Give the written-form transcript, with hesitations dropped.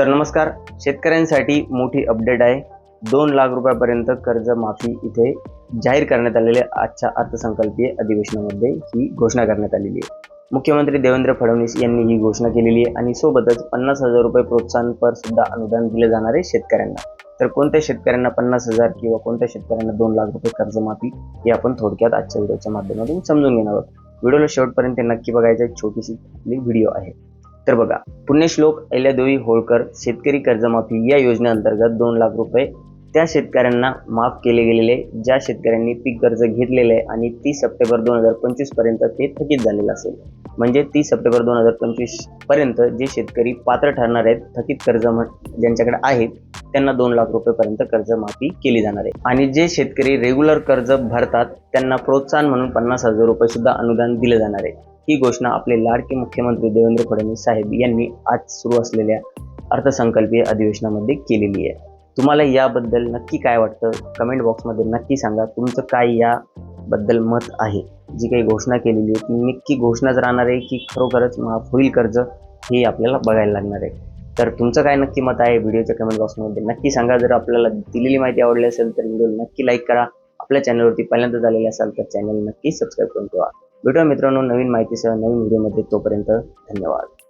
तर नमस्कार, शेतकऱ्यांसाठी मोठी अपडेट आहे। 2 लाख रुपयापर्यंत कर्जमाफी इथे जाहीर करण्यात आलेले आजच्या अर्थसंकल्पीय अधिवेशनामध्ये ही घोषणा करण्यात आलेली आहे। मुख्यमंत्री देवेंद्र फडणवीस यांनी ही घोषणा केलेली आहे आणि सोबतच 50,000 रुपये प्रोत्साहनपर सुद्धा अनुदान दिले जाणार आहे शेतकऱ्यांना। तर कोणत्या शेतकऱ्यांना 50,000 किंवा कोणत्या शेतकऱ्यांना 2 लाख रुपये कर्जमाफी हे आपण थोडक्यात आजच्या व्हिडिओच्या माध्यमातून समजून घेणार आहोत। व्हिडिओला शेवटपर्यंत नक्की बघायचा, एक छोटीशी व्हिडिओ आहे। तर बघा, पुण्यश्लोक अहिल्यादेवी होळकर शेतकरी कर्जमाफी या योजनेअंतर्गत 2 लाख रुपये त्या शेतकऱ्यांना माफ केले गेलेले ज्या शेतकऱ्यांनी पीक कर्ज घेतलेले आहे आणि 30 सप्टेंबर 2025 पर्यंत ते थकीत झालेलं असेल। म्हणजे 30 सप्टेंबर 2025 पर्यंत जे शेतकरी पात्र ठरणार आहेत, थकीत कर्ज ज्यांच्याकडे आहेत, त्यांना 2 लाख रुपयेपर्यंत कर्जमाफी केली जाणार आहे। आणि जे शेतकरी रेग्युलर कर्ज भरतात त्यांना प्रोत्साहन म्हणून 50,000 रुपये सुद्धा अनुदान दिले जाणार आहे। ही घोषणा आपले लाडके मुख्यमंत्री देवेंद्र फडणवीस साहेब यांनी आज सुरू असलेल्या अर्थसंकल्पीय अधिवेशनामध्ये केलेली आहे। तुम्हाला याबद्दल नक्की काय वाटतं, कमेंट बॉक्समध्ये नक्की सांगा। तुमचं काय याबद्दल मत आहे? जी काही घोषणा केलेली आहे ती नक्की घोषणाच राहणार आहे की खरोखरच माफ होईल कर्ज, हे आपल्याला बघायला लागणार आहे। तर तुमचं काय नक्की मत आहे व्हिडिओच्या कमेंट बॉक्समध्ये नक्की सांगा। जर आपल्याला दिलेली माहिती आवडली असेल तर व्हिडिओ नक्की लाईक करा। आपल्या चॅनलवरती पहिल्यांदा झालेले असाल तर चॅनल नक्की सबस्क्राईब करून ठेवा। भेटूया मित्रांनो नवीन माहितीसह नवीन व्हिडिओमध्ये, तोपर्यंत धन्यवाद।